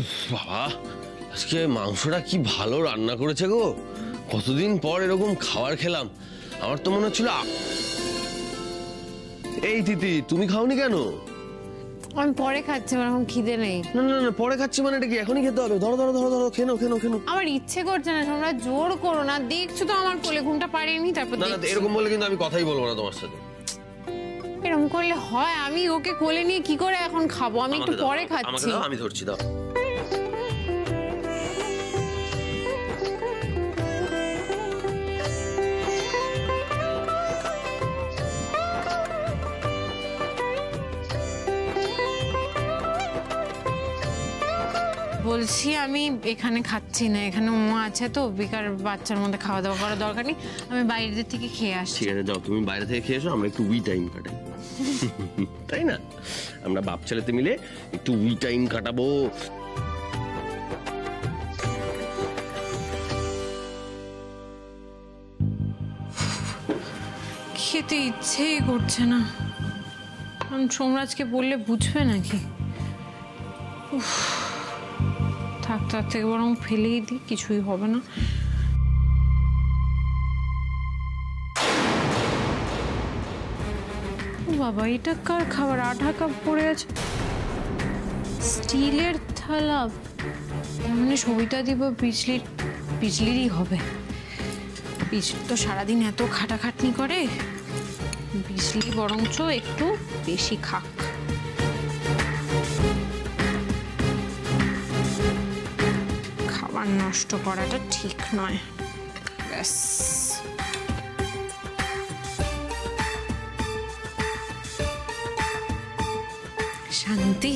বাবা, আজকে মাংসটা কি ভালো রান্না করেছে গো। কতদিন পর এরকম খাবার খেলাম। আমার তো মনে হচ্ছিল। এই তিতি, তুমি খাওনি কেন? আমি পরে খাচ্ছি, আমার এখন খিদে নেই। না না না, পরে খাচ্ছি মানে এটা কি এখনই খেতে হবে? ধরো ধরো ধরো ধরো, খেনো খেনো খেনো। আমার ইচ্ছে করছে না, তোমরা জোর করো না। দেখছো তো আমার কোলে ঘুমটা পারিনি, তারপর না না, এরকম বললে কিন্তু আমি কথাই বলবো না তোমার সাথে। এরকম করলে হয়? আমি ওকে কোলে নিয়ে কি করে এখন খাবো? আমি একটু পরে খাচ্ছি। আমি ধরছি, দাও। বলছি আমি এখানে খাচ্ছি না, এখানে মা আছে তো, বেকার বাচ্চার মধ্যে খাওয়া দাওয়া করার দরকার নেই। আমি বাইরে থেকে খেয়ে আসছি। ঠিক আছে, যাও তুমি বাইরে থেকে খেয়ে এসো, আমরা একটু উই টাইম কাটাই। তাই না? আমরা বাপ ছেলেতে মিলে একটু উই টাইম কাটাবো। খেতে ইচ্ছেই করছে না। সোমরাজকে বললে বুঝবে নাকি? থাক, তার থেকে বরং ফেলেই দিই, কিছুই হবে না। বাবা, এটা কার খাবার? 8 কাপ পড়ে আছে, স্টিলের থালা। মানে ছবিটা দিব বিজলিরই হবে। বিজলি তো সারাদিন এত খাটাখাটনি করে, বিজলি বরঞ্চ একটু বেশি খাক। খাবার নষ্ট করাটা ঠিক নয়। ব্যাস, শান্তি।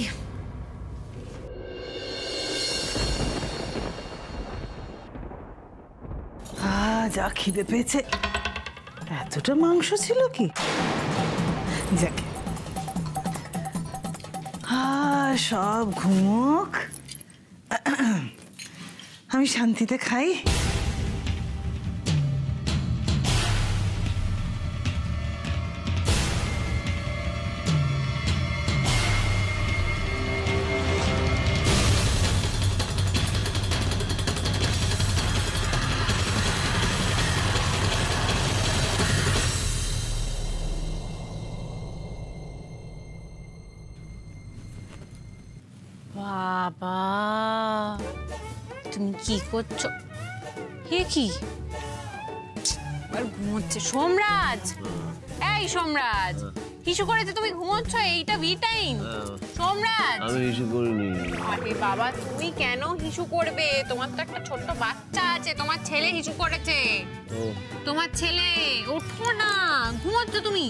যা খিদে পেয়েছে। এতটা মাংস ছিল কি? যাকে সব ঘুমোক, আমি শান্তিতে খাই। বাবা, তুমি কি করছো? হে কি আর ঘুমোচ্ছে? সোমরাজ, এই সোমরাজ, হিসু করেছে তুমি ঘুমোচ্ছ? এইটা বি টাইম। সোমরাজ, আমি হিসু করিনি। আরে বাবা, তুমি কেন হিসু করবে? তোমার তো একটা ছোট্ট বাচ্চা আছে, তোমার ছেলে হিসু করেছে। তোমার ছেলে, ওঠো না, ঘুমোচ্ছ তুমি?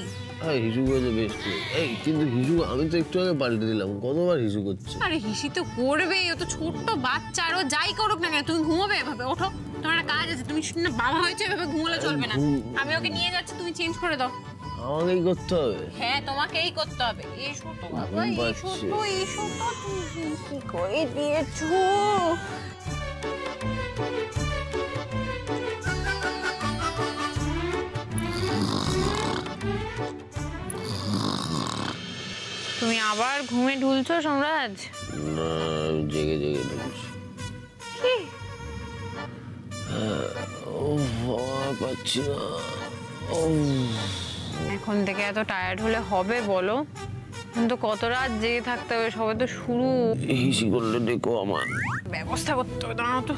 হিসু করেছে বেশ। এই কিন্তু হিসু আমি তো একটু আগে পাল্টে দিলাম, কতবার হিসু করছে? আরে হিসি তো করবে, ও তো ছোট্ট বাচ্চা। আর ও যাই করুক না কেন, তুমি ঘুমোবে এভাবে? ওঠো, তোমার একটা কাজ আছে। তুমি শুনে বাবা হয়েছে, এভাবে ঘুমোলে চলবে না। আমি ওকে নিয়ে যাচ্ছি, তুমি চেঞ্জ করে দাও। আমাকেই করতে হবে? হ্যাঁ, তোমাকেই করতে হবে। এসো তো বাবা, এসো তো, এসো তো। তুমি কি করে দিয়েছো? তুমি আবার ঘুমে ঢুলছো সোমরাজ? না, জেগে জেগে ঢুকছি। কি? পাচ্ছি না। এখন থেকে এত টায়ার্ড হলে হবে বলো? কিন্তু কত রাত জেগে থাকতে হবে, সবে তো শুরু। হিসি করলে দেখো, আমার ব্যবস্থা করতে হবে। দাঁড়াও তো।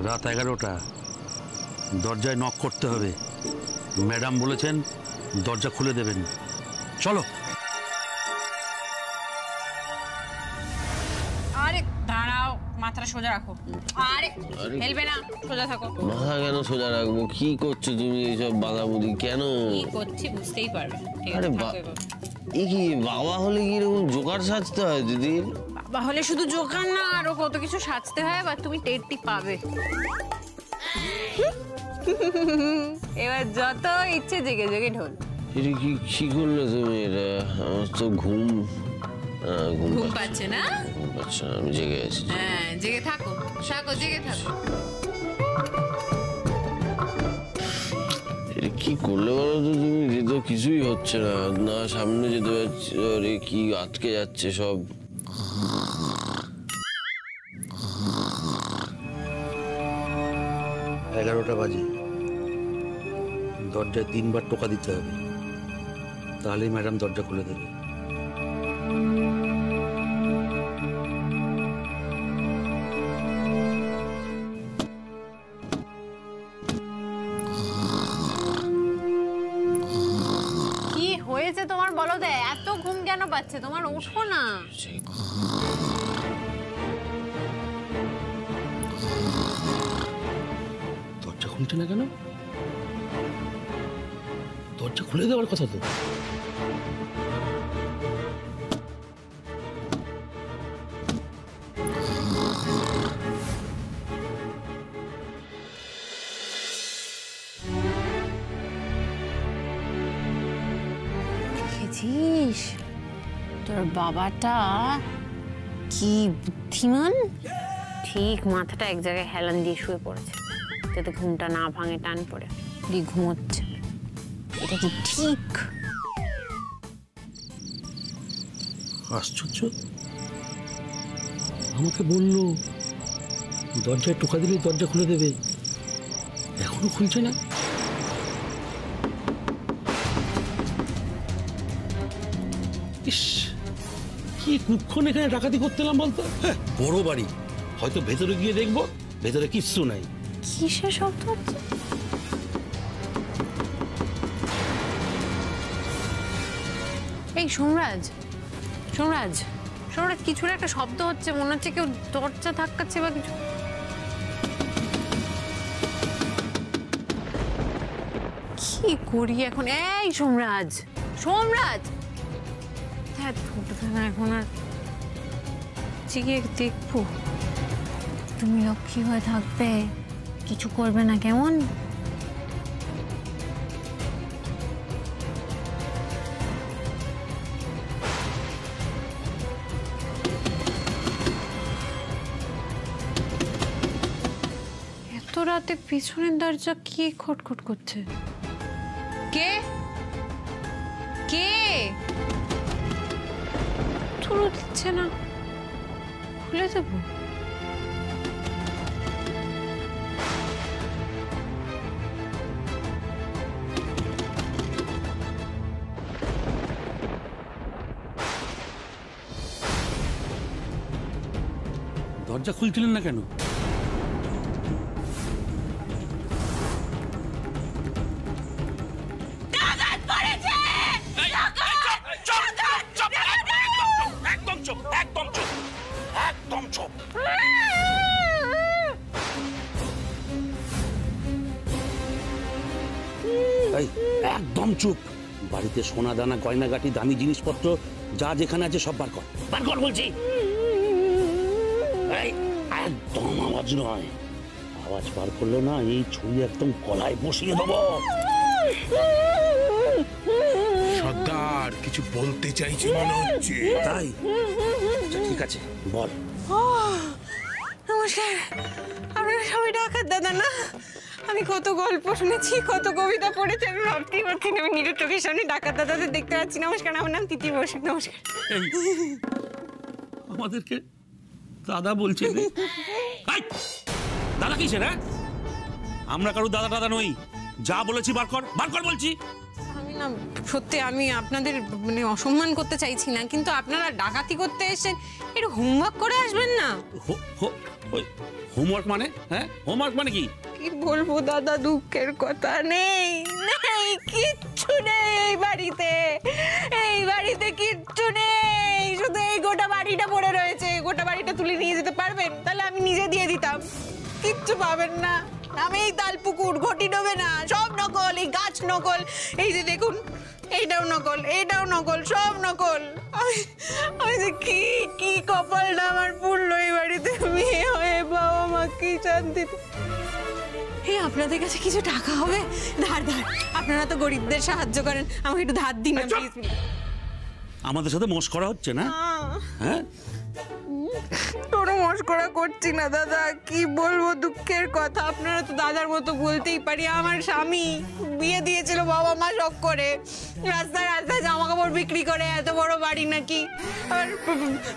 রাত 11টা, দরজায় নক করতে হবে। ম্যাডাম বলেছেন দরজা খুলে দেবেন। চলো। আরে দাঁড়াও, মাথাটা সোজা রাখো। আরে হেলবে না, সোজা থাকো। মাথা কেন সোজা রাখবো? কি করছো তুমি এইসব বাঁধাবুধি? কেন কি করছি বুঝতেই পারবে। আরে এ কি বাবা হলে কি এরকম জোকার সাজতে হয় দিদি? বাবা হলে শুধু জোকার না, আরো কত কিছু সাজতে হয়, বা তুমি টেরটি পাবে। এবার যত ইচ্ছে জেগে জেগে ঢোল। এটা কি করলে তুমি? এটা আমার তো ঘুম পাচ্ছে না। ঘুম পাচ্ছে না, আমি জেগে আছি। হ্যাঁ, জেগে থাকো, জেগে থাকো। এটা কি করলে বলো তো তুমি? যে তো কিছুই হচ্ছে না, না সামনে যেতে পারছি, আরে কি আটকে যাচ্ছে সব। 11টা বাজে, দরজায় 3বার টোকা দিতে হবে, তাহলেই ম্যাডাম দরজা খুলে দেবে। কি হয়েছে তোমার বলো দে? এত ঘুম কেন পাচ্ছে তোমার? ওঠো না। দরজা খুলছে না কেন? দরজা খুলে দেওয়ার কথা তো। দেখেছিস তোর বাবাটা কি বুদ্ধিমান? ঠিক মাথাটা এক জায়গায় হেলান দিয়ে শুয়ে পড়েছে যাতে ঘুমটা না ভাঙে, টান পড়ে দিয়ে ঘুমোচ্ছে। এটা কি ঠিক? আশ্চর্য, আমাকে বললো দরজায় টোকা দিলে দরজা খুলে দেবে, এখনো খুলছে না। ইস, কি কুক্ষণ এখানে ডাকাতি করতে এলাম বলতো? বড় বাড়ি, হয়তো ভেতরে গিয়ে দেখবো ভেতরে কিচ্ছু নাই। কিসের শব্দ হচ্ছে? এই সোমরাজ, সোমরাজ, সোমরাজ, কিছুর একটা শব্দ হচ্ছে, মনে হচ্ছে কেউ দরজা ধাক্কাচ্ছে বা কিছু। কি করি এখন? এই সোমরাজ, সোমরাজ, হ্যাঁ উঠবে না এখন আর। গিয়ে দেখবো। তুমি লক্ষ্মী হয়ে থাকবে, কিছু করবে না, কেমন? এত রাতে পিছনের দরজা কি খটখট করছে? কে কে? তুলো দিচ্ছে না, খুলে দেবো। দরজা খুলছিলেন না কেন? একদম চুপ। বাড়িতে সোনা দানা গয়নাগাটি দামি জিনিসপত্র যা যেখানে আছে সব বার কর, বার কর বলছি। একদম আওয়াজ নয়, আওয়াজ বার করলো না এই ছুরি একদম গলায় বসিয়ে দেবো। সর্দার কিছু বলতে চাইছে মনে হচ্ছে। তাই? আচ্ছা, ঠিক আছে, বল। নমস্কার, আপনারা সবাই ডাকাত দাদা না? আমি কত গল্প শুনেছি, কত কবিতা পড়েছি, আমি ভাবতেই পারছি না আমি নিজের চোখের সামনে ডাকাত দাদাদের দেখতে পাচ্ছি। নমস্কার, আমার নাম তিথি বসুক। নমস্কার। আমাদেরকে দাদা বলছে? দাদা কিসের? আমরা কারো দাদা দাদা নই, যা বলেছি বার কর, বার কর বলছি। আমি না, সত্যি আমি আপনাদের মানে অসম্মান করতে চাইছি না, কিন্তু আপনারা ডাকাতি করতে এসেছেন, একটু হোমওয়ার্ক করে আসবেন না? হোমওয়ার্ক মানে? হ্যাঁ, হোমওয়ার্ক মানে কি? কি বলবো দাদা, দুঃখের কথা, নেই নেই, কিচ্ছু নেই এই বাড়িতে। এই বাড়িতে কিচ্ছু নেই, শুধু এই গোটা বাড়িটা পড়ে রয়েছে। গোটা বাড়িটা তুলে নিয়ে যেতে পারবেন? তাহলে আমি নিজে দিয়ে দিতাম। কিচ্ছু পাবেন না। আমি এই তাল পুকুর, ঘটি ডোবে না, সব নকল। এই গাছ নকল, এই যে দেখুন এইটাও নকল, এইটাও নকল, সব নকল। আমি যে কি কি কপালটা আমার পুরলো এই বাড়িতে মেয়ে হয়ে, বাবা মা কি শান্তিতে। এই আপনাদের কাছে কিছু টাকা হবে? ধার ধার, আপনারা তো গরিবদের সাহায্য করেন, আমাকে একটু ধার দিন না প্লিজ। আমাদের সাথে মস্করা হচ্ছে না? হ্যাঁ, তোর মস্করা করছি না দাদা, কি বলবো দুঃখের কথা। আপনারা তো দাদার মতো বলতেই পারি, আমার স্বামী বিয়ে দিয়েছিল বাবা মা শখ করে, রাস্তায় রাস্তায় জামা কাপড় বিক্রি করে, এত বড় বাড়ি নাকি, আর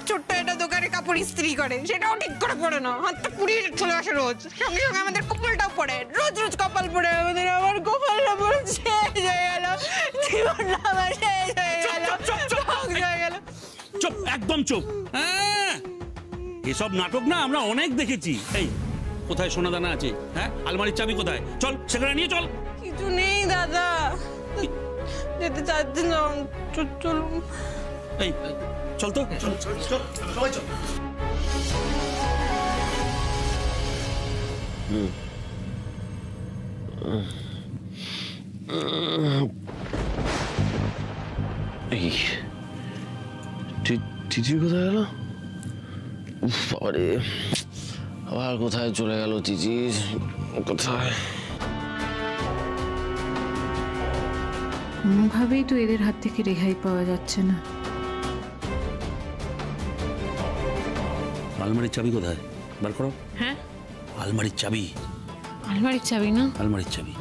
ছোট্ট একটা দোকানে কাপড় ইস্ত্রি করে, সেটাও ঠিক করে পড়ে না, হাতটা পুড়িয়ে চলে আসে রোজ। সঙ্গে সঙ্গে আমাদের কপালটাও পড়ে, রোজ রোজ কপাল পড়ে আমাদের। আমার কপালটা পুরো শেষ হয়ে গেল, জীবনটা আমার শেষ হয়ে গেল, হয়ে গেল। চুপ, একদম চুপ। হ্যাঁ, এসব নাটক না আমরা অনেক দেখেছি। এই কোথায় সোনা দানা আছে? হ্যাঁ, আলমারির চাবি কোথায়? চল সেখানে নিয়ে চল। কিছু নেই দাদা, যেতে চাচ্ছি না, চলুন। এই চল তো, সবাই চল। এই তিতির কোথায় গেল? উফ বাবারে, আবার কোথায় চলে গেল তিতির? কোথায়? কোনোভাবেই তো এদের হাত থেকে রেহাই পাওয়া যাচ্ছে না। আলমারির চাবি কোথায়? বার করো। হ্যাঁ, আলমারির চাবি। আলমারির চাবি না? আলমারির চাবি।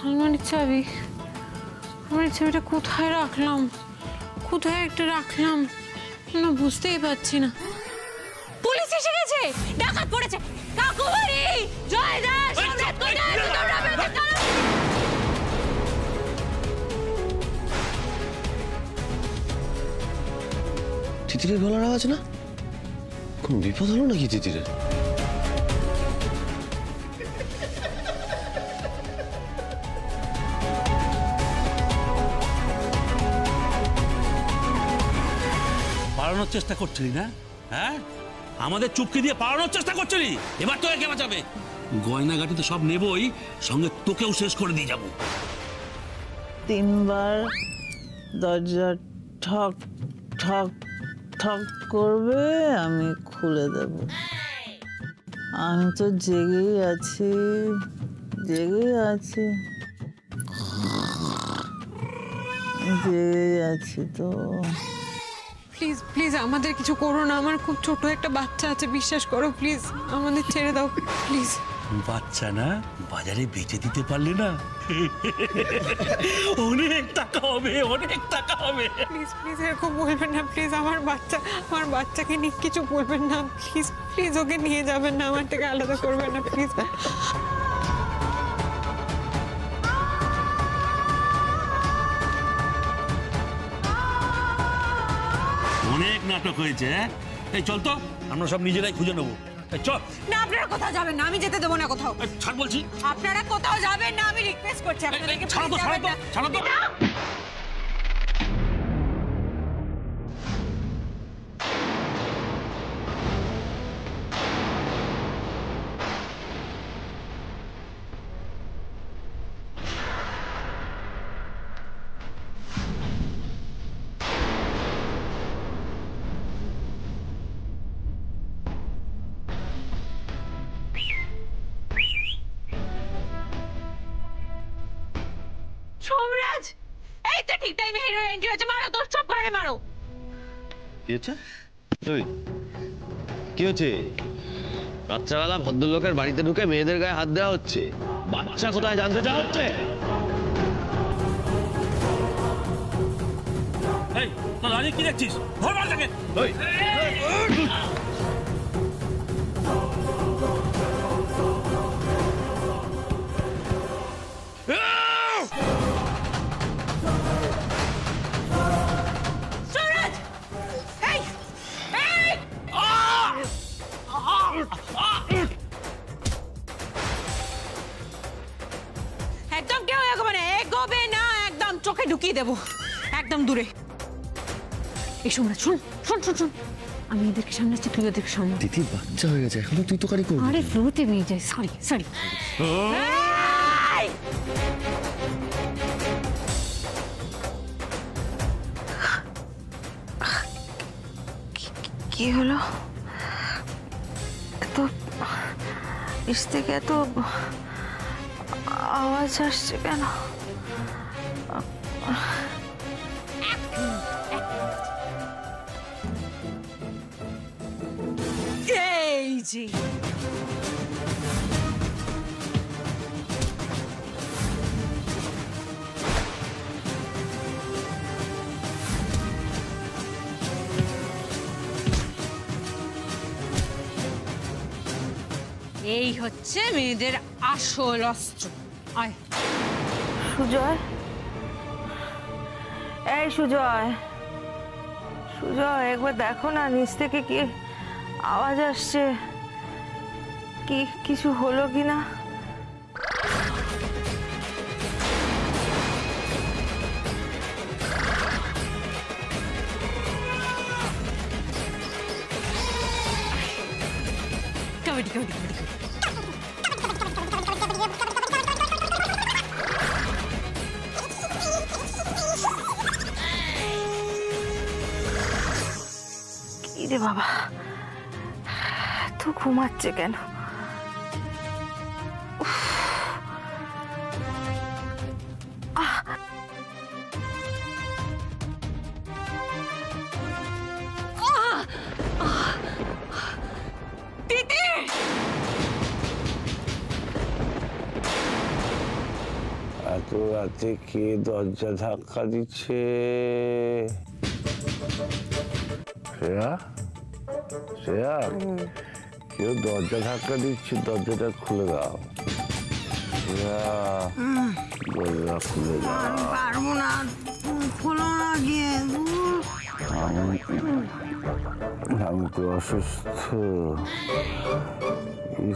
আলমারির চাবি, আলমারির চাবিটা কোথায় রাখলাম? কোথায় একটা রাখলাম না, বুঝতেই পারছি না। পুলিশ এসে গেছে, ডাকাত পড়েছে। কাকুবাড়ি, জয় দাস, সম্রাট কোথায়? তোমরা বেঁচে থাকো। তিতিরের গলার আওয়াজ না? কোন বিপদ হলো নাকি তিতিরের? পালানোর চেষ্টা করছিলি না? হ্যাঁ, আমাদের চুপকে দিয়ে পালানোর চেষ্টা করছিলি। এবার তোকে কে বাঁচাবে? গয়নাগাটি তো সব নেবই, সঙ্গে তোকেও শেষ করে দিয়ে যাবো। 3 বার দরজা ঠক ঠক ঠক করবে, আমি খুলে দেব। আমি তো জেগেই আছি, জেগেই আছি, জেগেই আছি তো। প্লিজ প্লিজ আমাদের কিছু করো না, আমার খুব ছোট একটা বাচ্চা আছে, বিশ্বাস করো প্লিজ, আমাদের ছেড়ে দাও প্লিজ। বাচ্চা না, বাজারে বেচে দিতে পারলে না অনেক টাকা হবে, অনেক টাকা হবে। প্লিজ প্লিজ এরকম বলবেন না প্লিজ, আমার বাচ্চাকে নিয়ে কিছু বলবেন না প্লিজ, প্লিজ ওকে নিয়ে যাবেন না, আমার থেকে আলাদা করবেন না প্লিজ। অনেক নাটক হয়েছে। এই চল তো, আমরা সব নিজেরাই খুঁজে নেবো। চল না, আপনারা কোথাও যাবেন না, আমি যেতে দেবো না কোথাও। ছাড় বলছি। আপনারা কোথাও যাবেন না, আমি রিকোয়েস্ট করছি আপনাদেরকে। ছাড়ো তো, ছাড়ো তো, ছাড়ো তো। সোমরাজ, এই তো ঠিক টাইমে হিরো এন্ট্রি হয়েছে, মারো তো, সব ঘরে মারো। কি হচ্ছে? কি হচ্ছে? রাত্রেবেলা ভদ্রলোকের বাড়িতে ঢুকে মেয়েদের গায়ে হাত দেওয়া হচ্ছে, বাচ্চা কোথায় জানতে চাওয়া হচ্ছে। এই তো দাঁড়িয়ে কি দেখছিস? ধর বাচ্চাকে। সোমরাজ, এই এই একদম কেউ এগোবে না, একদম চোখে ঢুকিয়ে দেবো, একদম দূরে। এই সোমরাজ, শুন শুন শুন শুন, আমি এদেরকে সামলাচ্ছি, তুই এদেরকে সামলা। তিতির বাচ্চা হয়ে গেছে, এখনো তুই তো কারি করবি। আরে ফ্লোতে বেরিয়ে যায়, সরি সরি। কি হলো? এত নিচ থেকে এত আওয়াজ আসছে কেন? এই যে এই হচ্ছে মেয়েদের আসল অস্ত্র। আয় সুজয়, এই সুজয়, সুজয় একবার দেখো না, নিচ থেকে কি আওয়াজ আসছে, কি কিছু হলো কিনা? কবাডি কবাডি কবাডি। কি রে বাবা, তো ঘুমাচ্ছে কেন? এত রাতে কে দরজা ধাক্কা দিচ্ছে? শ্রেয়া, শ্রেয়া, কেউ দরজা ধাক্কা দিচ্ছে, দরজাটা খুলে দাও। শ্রেয়া, দরজা খুলে দাও। পারবো না, খোলো না গিয়ে। আমি তো অসুস্থ,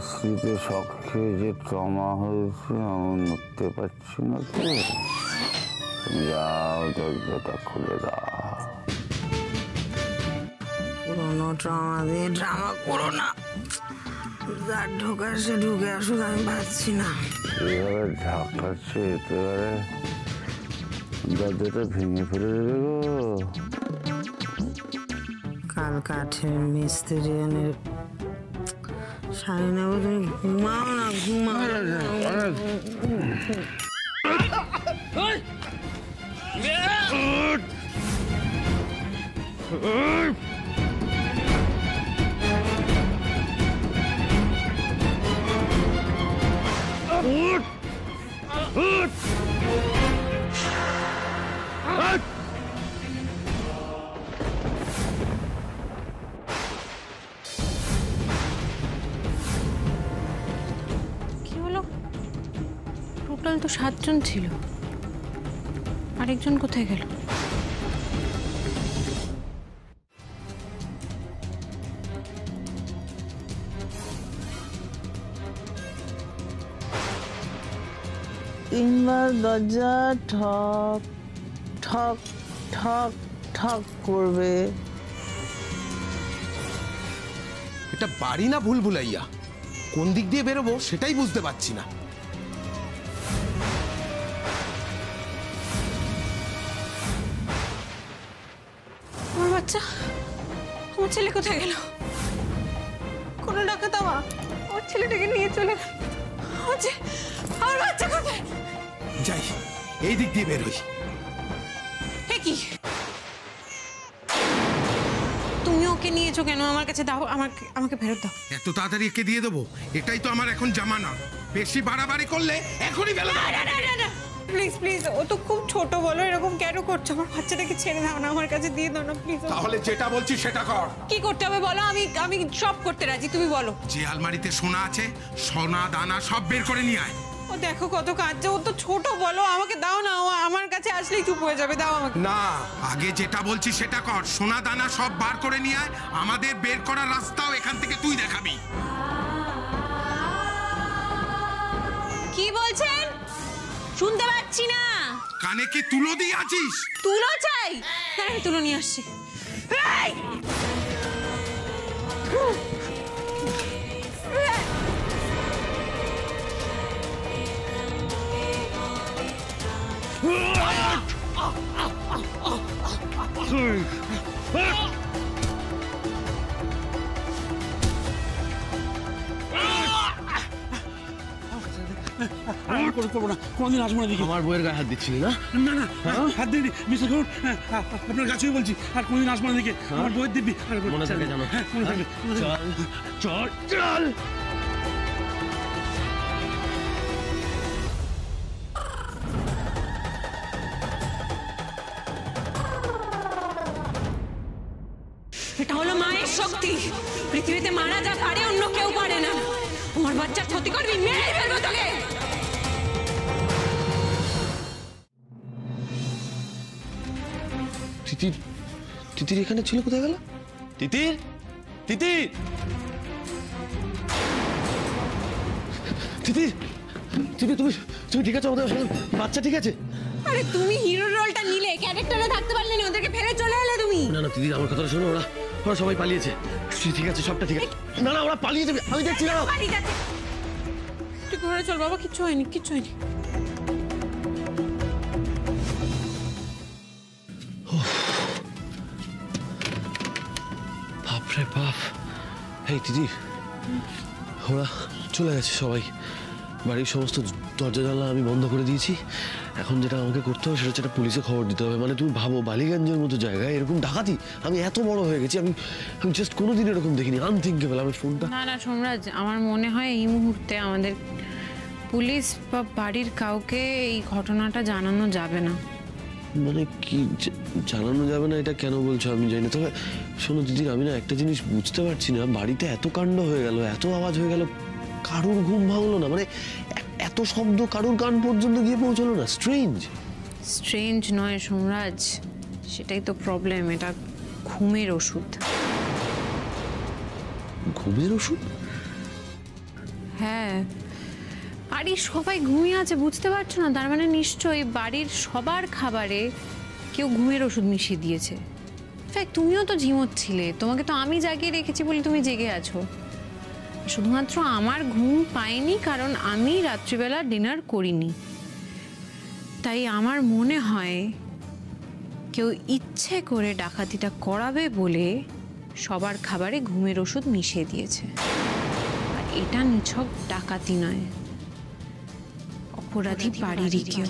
স্ত্রীতে শখ খেয়ে যে ট্রমা হয়েছে, আমি নড়তে পারছি না তো। তুমি যাও, দরজাটা খুলে দাও। পুরোনো ট্রমা দিয়ে ড্রামা করো না, যার ঢোকার সে ঢুকে আসুক, আমি পাচ্ছি না। এভাবে ঝাঁকাচ্ছে, এবারে দরজাটা ভেঙে ফেলে দেবে গো। কাল কাঠের মিস্ত্রি এনে সারি নেবো, তুমি ঘুমাও না, ঘুমাও। কি হলো? টোটাল তো 7 জন ছিল, আরেকজন কোথায় গেল? তিনবার দরজা ঠক ঠক ঠক ঠক করবে। এটা বাড়ি না ভুল ভুলাইয়া? কোন দিক দিয়ে বেরোবো সেটাই বুঝতে পারছি না। আমার বাচ্চা, আমার ছেলে কোথায় গেল? কোনো ডাকাত আমার ছেলেটাকে নিয়ে চলে গেল। আমার বাচ্চা কোথায়? যাই, এই দিক দিয়ে বেরোই। হে কি, তুমি ওকে নিয়েছো কেন? আমার কাছে দাও, আমাকে ফেরত দাও। এত তাড়াতাড়ি একে দিয়ে দেবো? এটাই তো আমার এখন জামানা। বেশি বাড়াবাড়ি করলে এখনই ফেলে দেবো। প্লিজ প্লিজ, ও তো খুব ছোট, বলো এরকম কেন করছো? আমার বাচ্চাটাকে ছেড়ে দাও না, আমার কাছে দিয়ে দাও না প্লিজ। তাহলে যেটা বলছি সেটা কর। কি করতে হবে বলো? আমি সব করতে রাজি, তুমি বলো। যে আলমারিতে সোনা আছে, সোনা দানা সব বের করে নিয়ে আয়। ও দেখো কত কাঁদছে, ও তো ছোট, বলো আমাকে দাও না, ও আমার কাছে আসলেই চুপ হয়ে যাবে, দাও আমাকে। না, আগে যেটা বলছি সেটা কর। সোনা দানা সব বার করে নিয়ে আয়। আমাদের বের করার রাস্তাও এখান থেকে তুই দেখাবি। কি বলছেন? শুনতে পাচ্ছি না। কানে কি তুলো দিয়ে আছিস? তুলো চাই? হ্যাঁ, তুলো নিয়ে আসছি। এই! আর করবো না, কোনোদিন আসবো না দিকে। আমার বইয়ের গায়ে হাত দিচ্ছিলি না? না না, হাত দিইনি, মিস্টার করুন, আপনার কাছেই বলছি, আর কোনোদিন আসবো না দিকে। আমার বইয়ের দিব্যি। মনে থাকে জানো? হ্যাঁ, মনে থাকবে। চল চল চল। এটা হলো মায়ের শক্তি। পৃথিবীতে মারা যা পারে অন্য কেউ পারে না। আমার বাচ্চার ক্ষতি করবি, মেরে ফেলবো তোকে। তিতির, তিতির এখানে ছিল, কোথায় গেল? তিতির, তিতির, তিতির, তিতির, তুমি তুমি ঠিক আছো? আমাদের বাচ্চা ঠিক আছে? আরে তুমি হিরোর রোলটা নিলে, ক্যারেক্টারে থাকতে পারলে না, ওদেরকে ফেলে চলে এলে তুমি। না না তিতির, আমার কথাটা শোনো, ওরা ওরা সবাই পালিয়েছে। ঠিক আছে, সবটা ঠিক আছে। না না, ওরা পালিয়ে যাবে, আমি দেখছি না। পালিয়ে যাচ্ছে। তুই ঘরে চল বাবা, কিচ্ছু হয়নি, কিচ্ছু হয়নি। বাপরে বাপ। এই তিতির, ওরা চলে গেছে সবাই। বাড়ির সমস্ত দরজা জানলা আমি বন্ধ করে দিয়েছি। এখন যেটা আমাকে করতে হবে সেটা হচ্ছে একটা পুলিশে খবর দিতে হবে। মানে তুমি ভাবো, বালিগঞ্জের মতো জায়গায় এরকম ডাকাতি! আমি এত বড় হয়ে গেছি, আমি জাস্ট কোনোদিন এরকম দেখিনি। আনথিঙ্কেবল। আমি ফোনটা না না সোমরাজ, আমার মনে হয় এই মুহূর্তে আমাদের পুলিশ বা বাড়ির কাউকে এই ঘটনাটা জানানো যাবে না। মানে কি জানানো যাবে না, এটা কেন বলছো আমি জানি না। তবে শোনো দিদির, আমি না একটা জিনিস বুঝতে পারছি না, বাড়িতে এত কাণ্ড হয়ে গেল, এত আওয়াজ হয়ে গেল, কারুর ঘুম ভাঙলো না? মানে এত শব্দ কারুর কান পর্যন্ত গিয়ে পৌঁছলো না? স্ট্রেঞ্জ। স্ট্রেঞ্জ নয় সোমরাজ, সেটাই তো প্রবলেম। এটা ঘুমের ওষুধ। ঘুমের ওষুধ? হ্যাঁ, বাড়ির সবাই ঘুমিয়ে আছে, বুঝতে পারছো না? তার মানে নিশ্চয়ই বাড়ির সবার খাবারে কেউ ঘুমের ওষুধ মিশিয়ে দিয়েছে। ইনফ্যাক্ট তুমিও তো ঝিমোচ্ছিলে, তোমাকে তো আমি জাগিয়ে রেখেছি বলে তুমি জেগে আছো। শুধুমাত্র আমার ঘুম পাইনি কারণ আমি রাত্রিবেলা ডিনার করিনি। তাই আমার মনে হয় কেউ ইচ্ছে করে ডাকাতিটা করাবে বলে সবার খাবারে ঘুমের ওষুধ মিশিয়ে দিয়েছে। আর এটা নিছক ডাকাতি নয়, অপরাধী বাড়িরই কেউ।